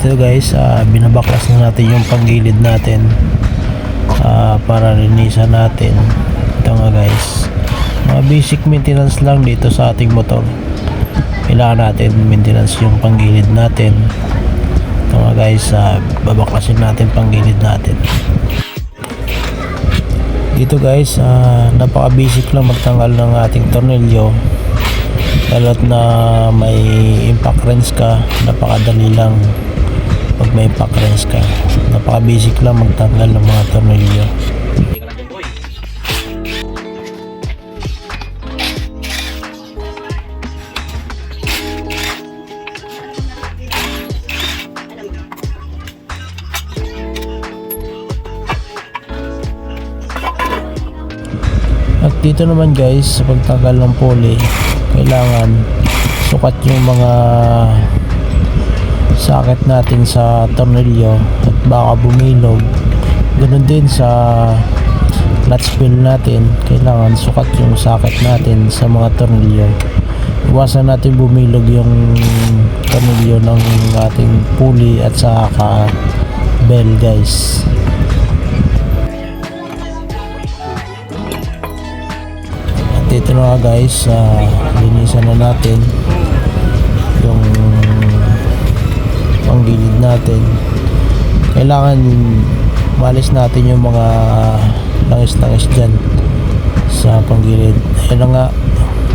Ito guys, binabaklas na natin yung panggilid natin para linisan natin. Ito nga guys, mga basic maintenance lang dito sa ating motor. Kailangan natin maintenance yung panggilid natin. Ito nga guys, babaklasin natin panggilid natin. Dito guys, napaka basic lang magtanggal ng ating tornilyo. Lalo't na may impact wrench ka, napakadali lang pag may impact wrench ka. Napaka basic lang magtanggal ng mga tornilyo. At dito naman guys, sa pagtanggal ng pulley, kailangan sukat yung mga socket natin sa tornilyo at baka bumilog. Ganun din sa clutch wheel natin, kailangan sukat yung socket natin sa mga tornilyo. Iwasan natin bumilog yung tornilyo ng ating pulley at saka bell guys. Dito na guys, linisan na natin yung panggilid natin. Kailangan malis natin yung mga langis-langis dyan sa panggilid. Ayun na nga,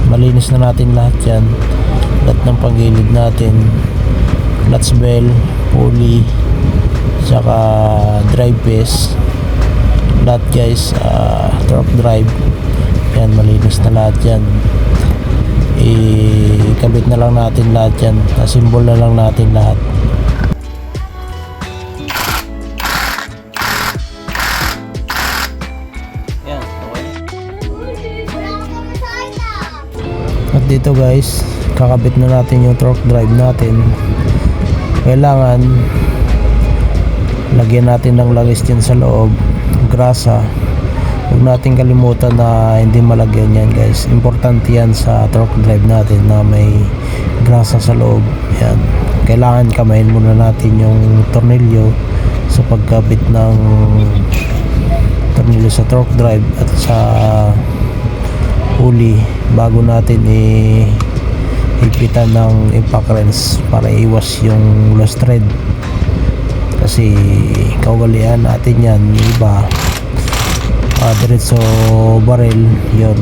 malinis na natin lahat yan, lahat ng panggilid natin, clutch bell, pulley, saka drive piece, lahat guys, torque drive. Yan, malinis na lahat yan. Ikabit na lang natin lahat yan, asimbol na lang natin lahat. Yan, okay. At dito guys, kakabit na natin yung torque drive natin. Kailangan lagyan natin ng langis dyan sa loob, grasa. Huwag natin kalimutan na hindi malagyan yan guys. Importante yan sa torque drive natin na may grasa sa loob. Yan. Kailangan kamayin muna natin yung tornilyo sa pagkabit ng tornilyo sa torque drive at sa pulley bago natin ipitan ng impact wrench para iwas yung loose thread. Kasi kaugalian natin yan, iba diretso barrel yun,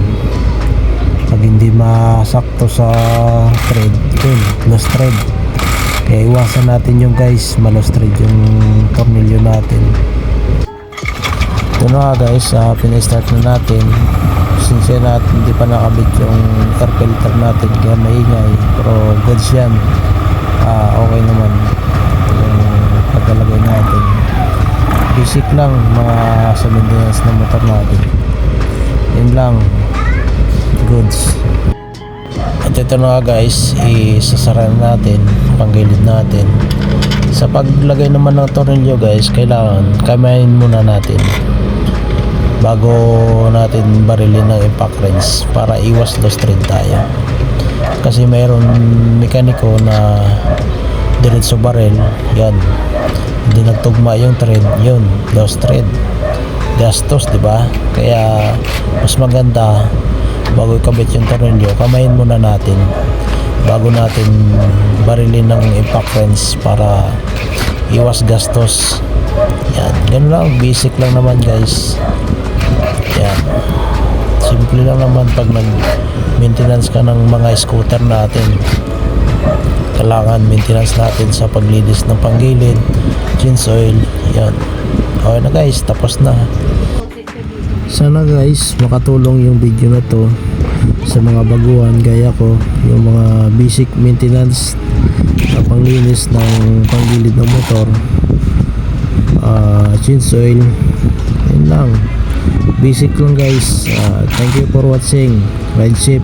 pag hindi masakto sa thread yun, loose thread. Kaya iwasan natin yung guys, ma-loose thread yung tornilyo natin. Ito na nga guys, pinastart na natin. Since natin hindi pa nakabit yung air filter natin kaya maingay, pero goods yan. Okay naman yung pagkalagay natin. Basic lang mga sa maintenance ng motor natin. Yun lang, goods. At ito na nga guys, isasara natin panggilid natin. Sa paglagay naman ng tornilyo guys, kailangan kamayin muna natin bago natin barilin ng impact wrench para iwas loose thread tayo. Kasi mayroon mekaniko na diretso barrel, yan, hindi nagtugma yung thread, yun, loose thread, gastos, diba? Kaya mas maganda bago ikabit yung tornilyo, kamayin muna natin bago natin barilin ng impact wrench para iwas gastos. Yan, ganun lang, basic lang naman guys. Yan, simple lang naman pag nag maintenance ka ng mga scooter natin. Kailangan maintenance natin sa paglinis ng panggilid, change oil. Yan, okay na guys, tapos na. Sana guys makatulong yung video na to sa mga baguhan gaya ko, yung mga basic maintenance sa panglinis ng panggilid ng motor, change oil. Yan lang, basic lang guys. Thank you for watching. Ride safe.